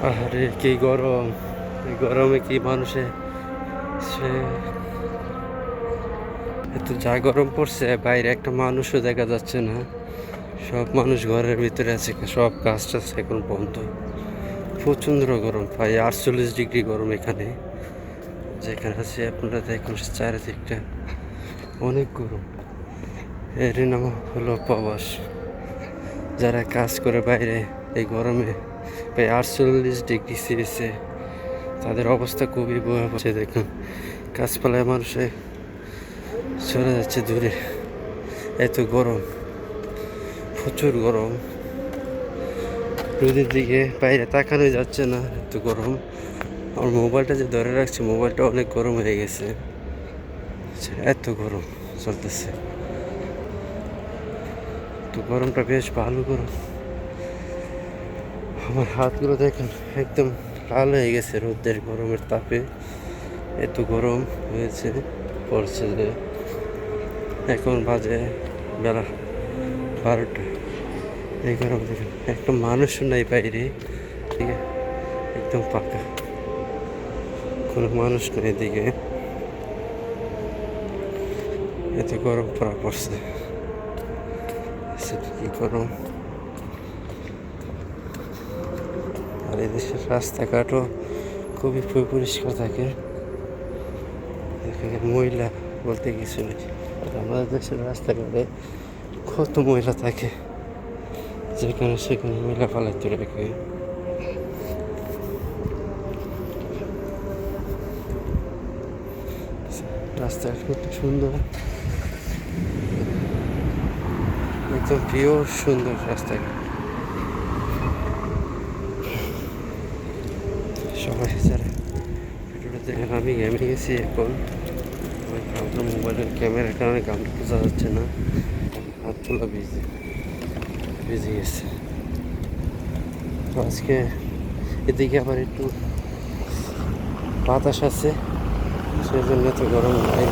আরে কি গরম! এই গরমে কি মানুষে সে এত যা গরম পড়ছে, বাইরে একটা মানুষও দেখা যাচ্ছে না। সব মানুষ ঘরের ভিতরে আছে, সব কাজ টাজ এখন বন্ধ। প্রচন্ড গরম, প্রায় 48 ডিগ্রি গরম এখানে যেখানে আছে। আপনারা দেখুন চারিদিকটা অনেক গরম। এরই নাম হলো প্রবাস। যারা কাজ করে বাইরে এই গরমে প্রায় 48 ডিগ্রি সেলসিয়াসে, তাদের অবস্থা খুবই ভয়াবহ। দেখুন গাছপালায় মানুষে চলে যাচ্ছে দূরে, এত গরম, প্রচুর গরম। রোদের দিকে বাইরে তাকানো যাচ্ছে না, এত গরম। আমার মোবাইলটা যে ধরে রাখছি, মোবাইলটা অনেক গরম হয়ে গেছে, এত গরম চলতেছে। তো গরমটা বেশ ভালো গরম। আমার হাতগুলো দেখেন একদম লাল হয়ে গেছে রোদের গরমের তাপে, এত গরম হয়েছে পড়ছে। যে এখন বাজে বেলা 12টা, এই গরম দেখেন একটা মানুষও নাই বাইরে, ঠিক আছে, একদম ফাঁকা, কোনো মানুষ নেই এদিকে। এত গরম পড়া পড়ছে, কি গরম! আর এদেশের রাস্তাঘাটও খুবই পরিষ্কার থাকে, এখানে ময়লা বলতে কিছু নেই। আমাদের দেশের রাস্তাঘাটে কত ময়লা থাকে, যেখানে সেখানে ময়লা ফালাইতে রাখে। রাস্তাঘাট কত সুন্দর, একদম পিওর সুন্দর রাস্তাঘাট। সবাই যারা ভিডিওটা দেখেন, আমি ঘেমে গেছি এখন। আমার মোবাইলের ক্যামেরার কারণে গানটা বোঝা যাচ্ছে না, হাতগুলো ভিজে গেছে। তো আজকে এদিকে আবার একটু বাতাস আছে, সেই জন্য তো গরম নাই।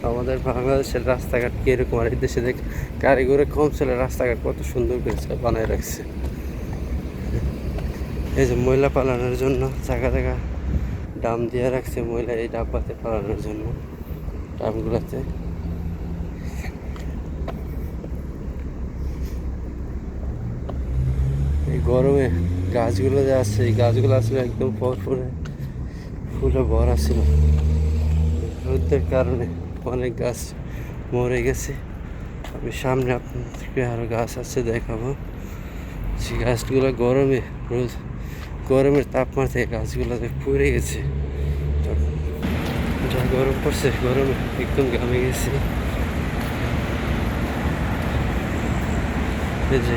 আমাদের বাংলাদেশের রাস্তাঘাট কিরকম, আর এই দেশে দেখ গাড়ি ঘোড়া কম চলে, রাস্তাঘাট কত সুন্দর করে বানায় রাখছে। এই যে ময়লা পালানোর জন্য জায়গা জায়গা ডাম দিয়ে রাখছে, ময়লা এই ডাব্বাতে পালানোর জন্য, ডামগুলাতে। এই গরমে গাছগুলো যে আছে, এই গাছগুলো আসলে একদম ফুলে ভরা ছিল। রোদের কারণে অনেক গাছ মরে গেছে। আমি সামনে আপনাদেরকে আরো গাছ আছে দেখাবো। সেই গাছগুলো গরমের তাপমাত্রায় গাছগুলো পুড়ে গেছে। যা গরম পড়ছে, গরমে একদম ঘামে গেছি। যে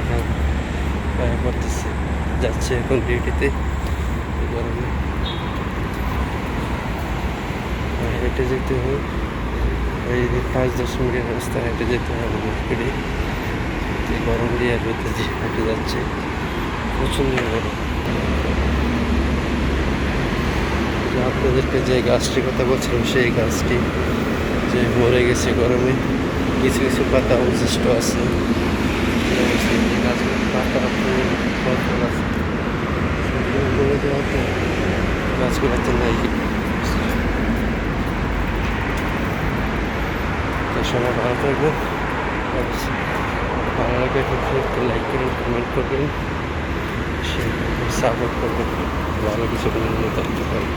গায়ে পড়তেছে, যাচ্ছে এখন ডিউটিতে। গরমে হেঁটে যেতে হয়, এই 5-10 মিনিটের রাস্তা হেঁটে যেতে হবে মার্কেটে। গরম দিয়ে রোদে দিয়ে হেঁটে যাচ্ছে, প্রচণ্ড গরম। আপনাদেরকে যে গাছটির কথা বলছিলাম, সেই গাছটি যে মরে গেছে গরমে, কিছু কিছু পাতা অবশিষ্ট আছে। গাছগুলো পাতা ফল আছে, মরে যাওয়াতে গাছগুলোতে নাই। তো সবাই ভালো থাকবেন, অবশ্যই ভালো লাগবে একটু লাইক করবেন, কমেন্ট করবেন, সাপোর্ট করবেন, ভালো কিছু নিয়ে থাকতে পারেন।